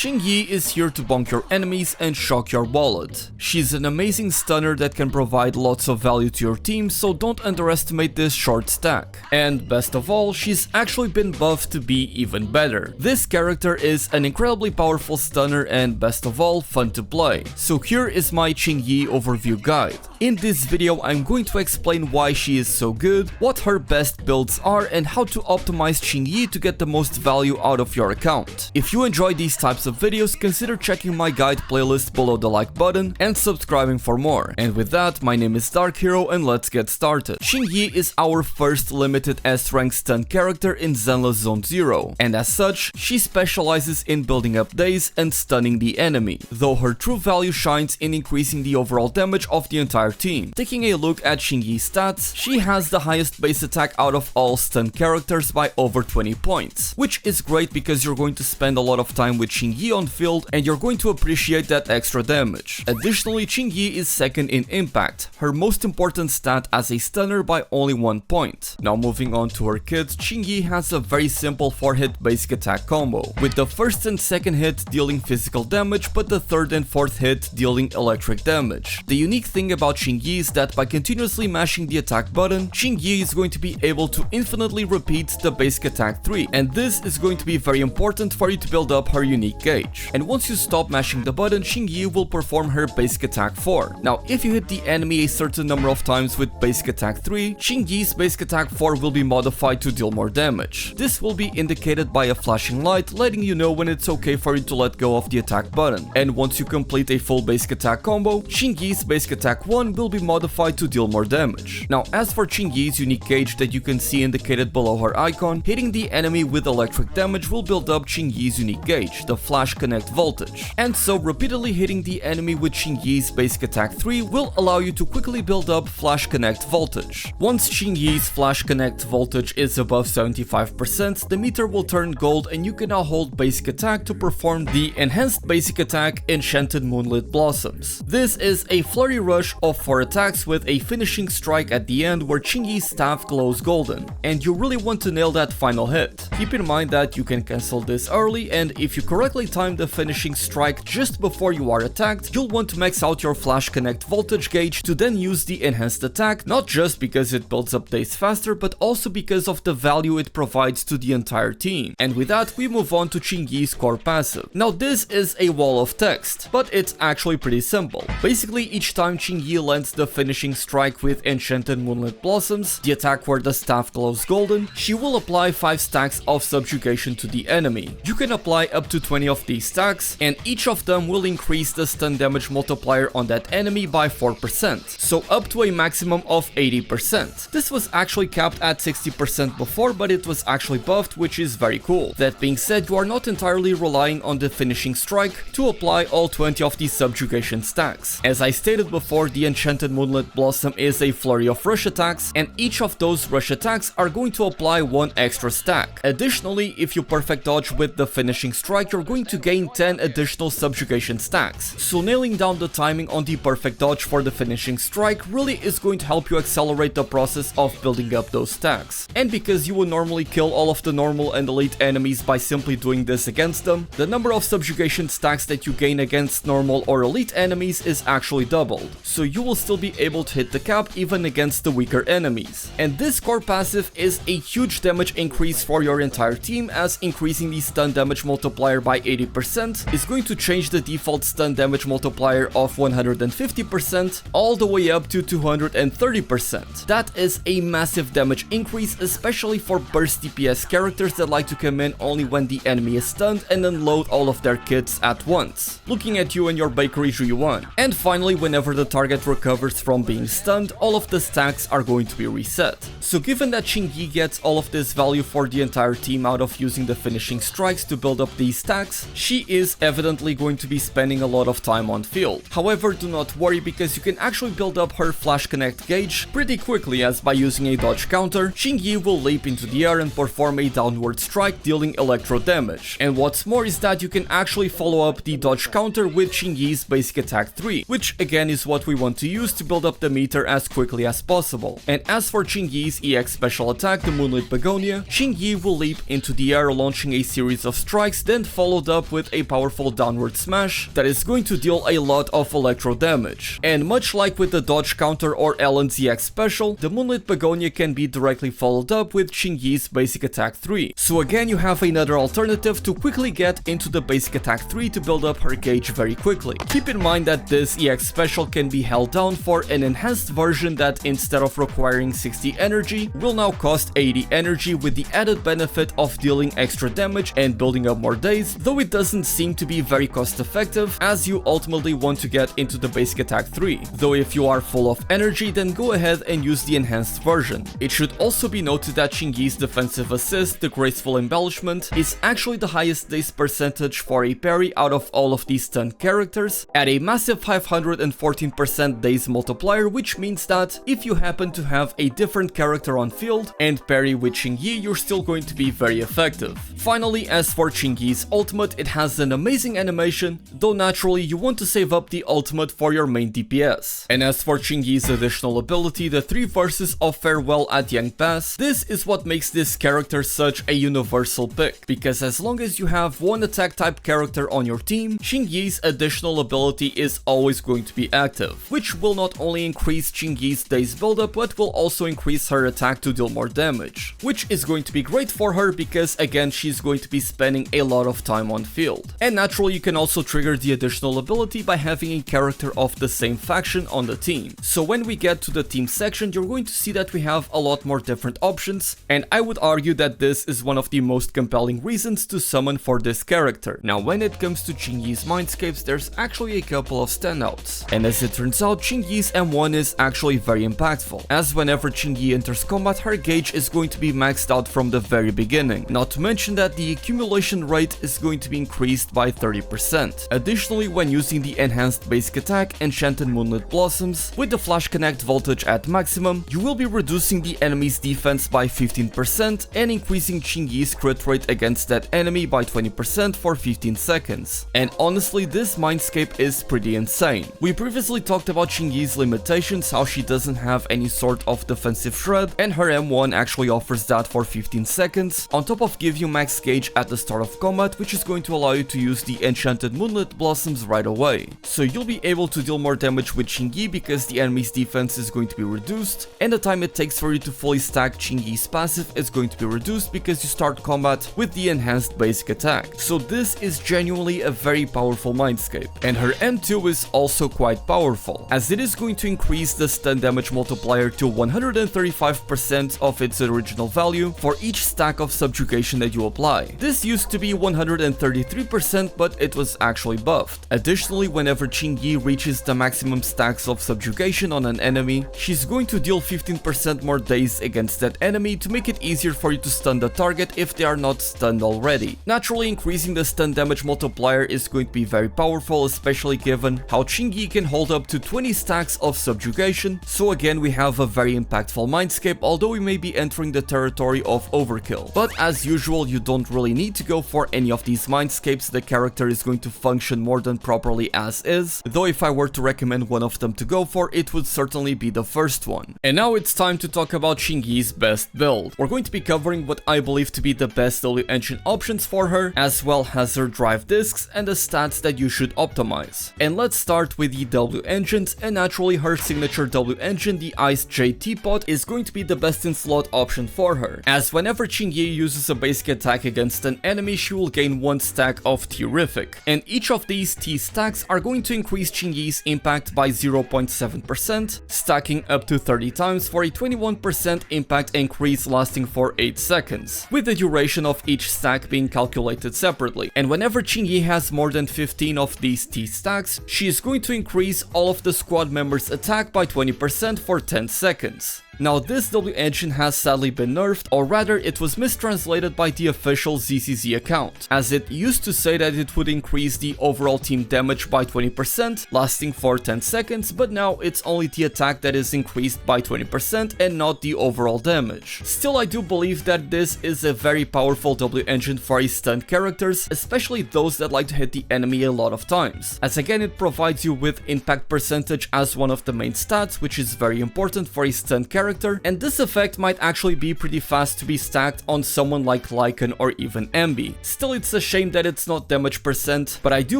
Qingyi is here to bonk your enemies and shock your wallet. She's an amazing stunner that can provide lots of value to your team, so don't underestimate this short stack. And best of all, she's actually been buffed to be even better. This character is an incredibly powerful stunner and best of all, fun to play. So here is my Qingyi overview guide. In this video, I'm going to explain why she is so good, what her best builds are, and how to optimize Qingyi to get the most value out of your account. If you enjoy these types of videos, consider checking my guide playlist below the like button and subscribing for more. And with that, my name is DarkHero and let's get started. Qingyi is our first limited S-rank stun character in Zenless Zone 0, and as such, she specializes in building up days and stunning the enemy, though her true value shines in increasing the overall damage of the entire team. Taking a look at Qingyi's stats, she has the highest base attack out of all stun characters by over 20 points, which is great because you're going to spend a lot of time with Qingyi on field and you're going to appreciate that extra damage. Additionally, Qingyi is second in impact, her most important stat as a stunner by only 1 point. Now moving on to her kit, Qingyi has a very simple 4-hit basic attack combo, with the first and second hit dealing physical damage but the third and fourth hit dealing electric damage. The unique thing about Qingyi is that by continuously mashing the attack button, Qingyi is going to be able to infinitely repeat the basic attack 3, and this is going to be very important for you to build up her unique gauge. And once you stop mashing the button, Qingyi will perform her basic attack 4. Now if you hit the enemy a certain number of times with basic attack 3, Qingyi's basic attack 4 will be modified to deal more damage. This will be indicated by a flashing light letting you know when it's okay for you to let go of the attack button. And once you complete a full basic attack combo, Qingyi's basic attack 1 will be modified to deal more damage. Now as for Qingyi's unique gauge that you can see indicated below her icon, hitting the enemy with electric damage will build up Qingyi's unique gauge, the flash connect voltage. And so repeatedly hitting the enemy with Qingyi's basic attack 3 will allow you to quickly build up flash connect voltage. Once Qingyi's flash connect voltage is above 75%, the meter will turn gold and you can now hold basic attack to perform the enhanced basic attack Enchanted Moonlit Blossoms. This is a flurry rush of 4 attacks with a finishing strike at the end where Qingyi's staff glows golden, and you really want to nail that final hit. Keep in mind that you can cancel this early, and if you correctly time the finishing strike just before you are attacked, you'll want to max out your flash connect voltage gauge to then use the enhanced attack, not just because it builds up days faster, but also because of the value it provides to the entire team. And with that, we move on to Qingyi's core passive. Now this is a wall of text, but it's actually pretty simple. Basically, each time Qingyi lands the finishing strike with Enchanted Moonlit Blossoms, the attack where the staff glows golden, she will apply 5 stacks of subjugation to the enemy. You can apply up to 20 of these stacks, and each of them will increase the stun damage multiplier on that enemy by 4%, so up to a maximum of 80%. This was actually capped at 60% before, but it was actually buffed, which is very cool. That being said, you are not entirely relying on the finishing strike to apply all 20 of these subjugation stacks. As I stated before, the Enchanted Moonlit Blossom is a flurry of rush attacks, and each of those rush attacks are going to apply 1 extra stack. Additionally, if you perfect dodge with the finishing strike, you're going to gain 10 additional subjugation stacks. So nailing down the timing on the perfect dodge for the finishing strike really is going to help you accelerate the process of building up those stacks. And because you would normally kill all of the normal and elite enemies by simply doing this against them, the number of subjugation stacks that you gain against normal or elite enemies is actually doubled. So you will still be able to hit the cap even against the weaker enemies. And this core passive is a huge damage increase for your entire team, as increasing the stun damage multiplier by 80% is going to change the default stun damage multiplier of 150% all the way up to 230%. That is a massive damage increase, especially for burst DPS characters that like to come in only when the enemy is stunned and then load all of their kits at once. Looking at you and your bakery Juan. And finally, whenever the target recovers from being stunned, all of the stacks are going to be reset. So given that Qingyi gets all of this value for the entire team out of using the finishing strikes to build up these stacks, she is evidently going to be spending a lot of time on field. However, do not worry, because you can actually build up her flash connect gauge pretty quickly, as by using a dodge counter, Qingyi will leap into the air and perform a downward strike dealing electro damage. And what's more is that you can actually follow up the dodge counter with Qingyi's basic attack 3, which again is what we want to use to build up the meter as quickly as possible. And as for Qingyi's EX special attack, the Moonlit Begonia, Qingyi will leap into the air launching a series of strikes, then followed up with a powerful downward smash that is going to deal a lot of electro damage. And much like with the dodge counter or Ellen's EX special, the Moonlit Begonia can be directly followed up with Qingyi's basic attack 3. So again, you have another alternative to quickly get into the basic attack 3 to build up her gauge very quickly. Keep in mind that this EX special can be held down for an enhanced version that instead of requiring 60 energy, will now cost 80 energy with the added benefit of dealing extra damage and building up more days, though it doesn't seem to be very cost effective as you ultimately want to get into the basic attack 3. Though if you are full of energy, then go ahead and use the enhanced version. It should also be noted that Qingyi's defensive assist, the graceful embellishment, is actually the highest days percentage for a parry out of all of these stunned characters at a massive 514% days multiplier, which means that if you happen to have a different character on field and parry with Qingyi, you're still going to be very effective. Finally, as for Qingyi's ultimate, it has an amazing animation, though naturally you want to save up the ultimate for your main DPS. And as for Qingyi's additional ability, the 3 verses of Farewell at Yang Pass, this is what makes this character such a universal pick, because as long as you have one attack type character on your team, Qingyi's additional ability is always going to be active, which will not only increase Qingyi's days buildup, but will also increase her attack to deal more damage, which is going to be great for her because again she's going to be spending a lot of time on field. And naturally you can also trigger the additional ability by having a character of the same faction on the team. So when we get to the team section, you're going to see that we have a lot more different options, and I would argue that this is one of the most compelling reasons to summon for this character. Now when it comes to Qingyi's Mindscapes, there's actually a couple of standouts, and as it turns out, Qingyi's M1 is actually very impactful, as whenever Qingyi enters combat, her gauge is going to be maxed out from the very beginning, not to mention that the accumulation rate is going to be increased by 30%. Additionally, when using the enhanced basic attack Enchanted Moonlit Blossoms with the flash connect voltage at maximum, you will be reducing the enemy's defense by 15% and increasing Qingyi's crit rate against that enemy by 20% for 15 seconds. And honestly, this Mindscape is pretty insane. We previously talked about Qingyi's limitations, how she doesn't have any sort of defensive shred, and her M1 actually offers that for 15 seconds, on top of give you max gauge at the start of combat, which is going to allow you to use the Enchanted Moonlit Blossoms right away. So you'll be able to deal more damage with Qingyi because the enemy's defense is going to be reduced, and the time it takes for you to fully stack Qingyi's passive is going to be reduced because you start combat with the enhanced basic attack. So this is genuinely a very powerful Mindscape. And her M2 is also quite powerful, as it is going to increase the stun damage multiplier to 135% of its original value for each stack of subjugation that you apply. This used to be 133%, but it was actually buffed. Additionally, whenever Qingyi reaches the maximum stacks of subjugation on an enemy, she's going to deal 15% more days against that enemy to make it easier for you to stun the target if they are not stunned already. Naturally, increasing the stun damage multiplier is going to be very powerful, especially given how Qingyi can hold up to 20 stacks of subjugation. So again, we have a very impactful Mindscape, although we may be entering the territory of overkill. But as usual, you don't really need to go for any of these Mindscapes. The character is going to function more than properly as is, though if I were to recommend one of them to go for, it would certainly be the first one. And now it's time to talk about Qingyi's best build. We're going to be covering what I believe to be the best W engine options for her, as well as her drive discs and the stats that you should optimize. And let's start with the W engines, and naturally her signature W engine, the Ice Jade Teapot, is going to be the best in slot option for her, as whenever Qingyi uses a basic attack against an enemy, she will gain 1 stack of Terrific, and each of these T stacks are going to increase Qingyi's impact by 0.7%, stacking up to 30 times for a 21% impact increase lasting for 8 seconds, with the duration of each stack being calculated separately. And whenever Qingyi has more than 15 of these T stacks, she is going to increase all of the squad members' attack by 20% for 10 seconds. Now this W engine has sadly been nerfed, or rather it was mistranslated by the official ZCZ account, as it used to say that it would increase the overall team damage by 20%, lasting for 10 seconds, but now it's only the attack that is increased by 20% and not the overall damage. Still, I do believe that this is a very powerful W engine for a stunned characters, especially those that like to hit the enemy a lot of times, as again it provides you with impact percentage as one of the main stats, which is very important for a stunned character, character, and this effect might actually be pretty fast to be stacked on someone like Lycaon or even Anby. Still, it's a shame that it's not damage percent, but I do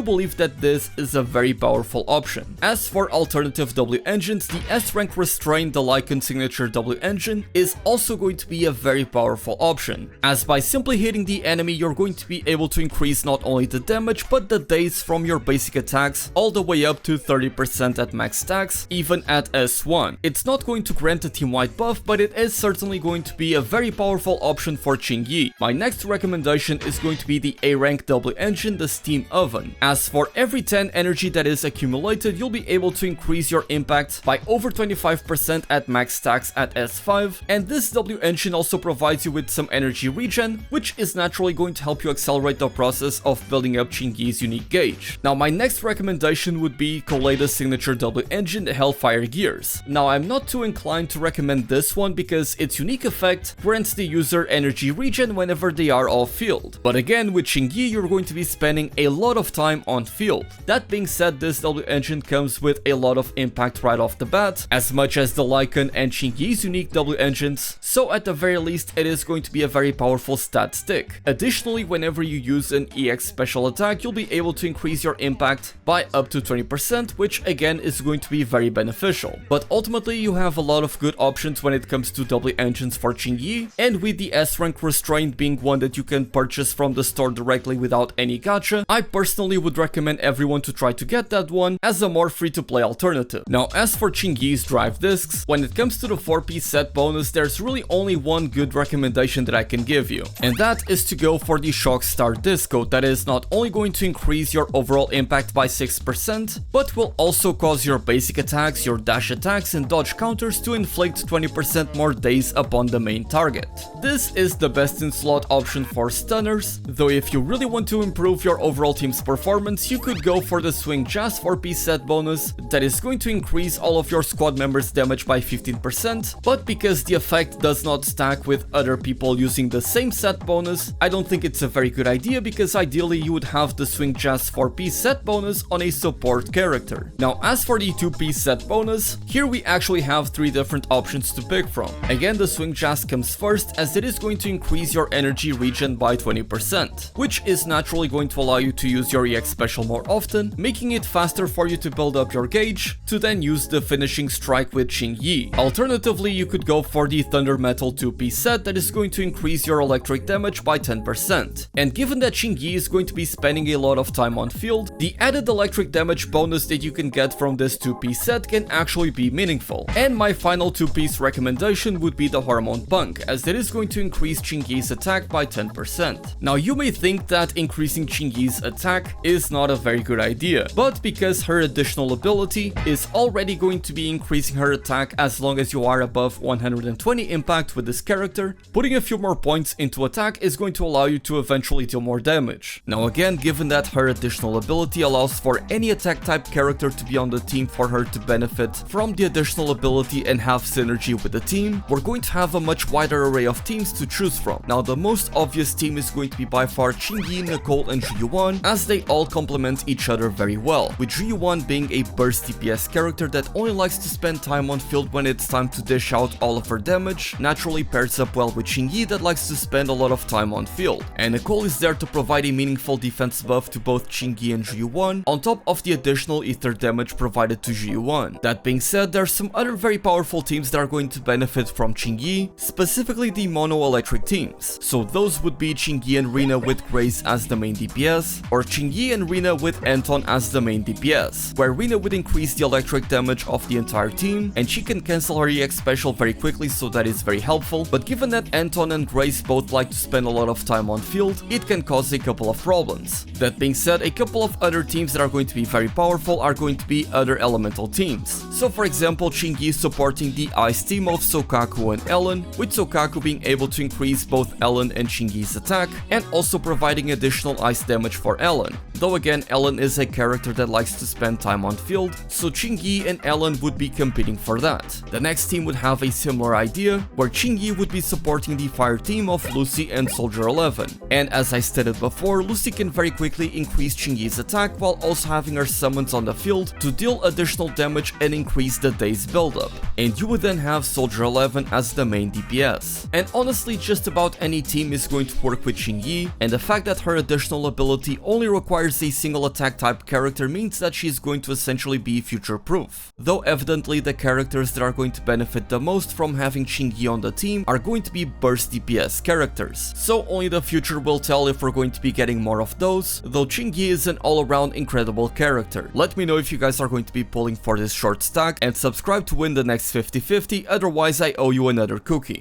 believe that this is a very powerful option. As for alternative W engines, the S-rank Restrain, the Lycaon signature W engine, is also going to be a very powerful option, as by simply hitting the enemy you're going to be able to increase not only the damage but the days from your basic attacks all the way up to 30% at max stacks, even at S1. It's not going to grant a team-wide buff, but it is certainly going to be a very powerful option for Qingyi. My next recommendation is going to be the A-rank W engine, the Steam Oven. As for every 10 energy that is accumulated, you'll be able to increase your impact by over 25% at max stacks at S5, and this W engine also provides you with some energy regen, which is naturally going to help you accelerate the process of building up Qingyi's unique gauge. Now, my next recommendation would be Koleda's signature W engine, the Hellfire Gears. Now, I'm not too inclined to recommend this one because its unique effect grants the user energy regen whenever they are off field. But again, with Qingyi, you're going to be spending a lot of time on field. That being said, this W engine comes with a lot of impact right off the bat, as much as the Lycaon and Qingyi's unique W engines, so at the very least it is going to be a very powerful stat stick. Additionally, whenever you use an EX special attack, you'll be able to increase your impact by up to 20%, which again is going to be very beneficial. But ultimately, you have a lot of good options when it comes to W engines for Qingyi, and with the S-rank Restraint being one that you can purchase from the store directly without any gacha, I personally would recommend everyone to try to get that one as a more free-to-play alternative. Now, as for Qingyi's drive discs, when it comes to the 4-piece set bonus, there's really only one good recommendation that I can give you, and that is to go for the Shock Star Disco. That is not only going to increase your overall impact by 6%, but will also cause your basic attacks, your dash attacks and dodge counters to inflict 20% more days upon the main target. This is the best in slot option for stunners, though if you really want to improve your overall team's performance, you could go for the Swing Jazz 4-piece set bonus that is going to increase all of your squad members' damage by 15%, but because the effect does not stack with other people using the same set bonus, I don't think it's a very good idea, because ideally you would have the Swing Jazz 4-piece set bonus on a support character. Now, as for the 2-piece set bonus, here we actually have 3 different options to pick from. Again, the Swing Jazz comes first, as it is going to increase your energy regen by 20%, which is naturally going to allow you to use your EX special more often, making it faster for you to build up your gauge, to then use the finishing strike with Qingyi. Alternatively, you could go for the Thunder Metal 2-piece set that is going to increase your electric damage by 10%. And given that Qingyi is going to be spending a lot of time on field, the added electric damage bonus that you can get from this 2-piece set can actually be meaningful. And my final 2-piece recommendation would be the Hormone Punk, as it is going to increase Qingyi's attack by 10%. Now, you may think that increasing Qingyi's attack is not a very good idea, but because her additional ability is already going to be increasing her attack as long as you are above 120 impact with this character, putting a few more points into attack is going to allow you to eventually deal more damage. Now again, given that her additional ability allows for any attack type character to be on the team for her to benefit from the additional ability and have synergy with the team, we're going to have a much wider array of teams to choose from. Now, the most obvious team is going to be by far Qingyi, Nicole and Zhiyuan, as they all complement each other very well, with Zhiyuan being a burst DPS character that only likes to spend time on field when it's time to dish out all of her damage, naturally pairs up well with Qingyi that likes to spend a lot of time on field, and Nicole is there to provide a meaningful defense buff to both Qingyi and Zhiyuan, on top of the additional ether damage provided to Zhiyuan. That being said, there are some other very powerful teams that are going to benefit from Qingyi, specifically the mono electric teams. So those would be Qingyi and Rina with Grace as the main DPS, or Qingyi and Rina with Anton as the main DPS, where Rina would increase the electric damage of the entire team, and she can cancel her EX special very quickly, so that is very helpful. But given that Anton and Grace both like to spend a lot of time on field, it can cause a couple of problems. That being said, a couple of other teams that are going to be very powerful are going to be other elemental teams. So for example, Qingyi supporting the ice team of Soukaku and Ellen, with Soukaku being able to increase both Ellen and Qingyi's attack, and also providing additional ice damage for Ellen. Though again, Ellen is a character that likes to spend time on field, so Qingyi and Ellen would be competing for that. The next team would have a similar idea, where Qingyi would be supporting the fire team of Lucy and Soldier 11. And as I stated before, Lucy can very quickly increase Qingyi's attack while also having her summons on the field to deal additional damage and increase the day's buildup. And you would then can have Soldier 11 as the main DPS. And honestly, just about any team is going to work with Qingyi, and the fact that her additional ability only requires a single attack type character means that she's going to essentially be future-proof. Though evidently the characters that are going to benefit the most from having Qingyi on the team are going to be burst DPS characters, so only the future will tell if we're going to be getting more of those, though Qingyi is an all-around incredible character. Let me know if you guys are going to be pulling for this short stack, and subscribe to win the next 50-50, otherwise I owe you another cookie.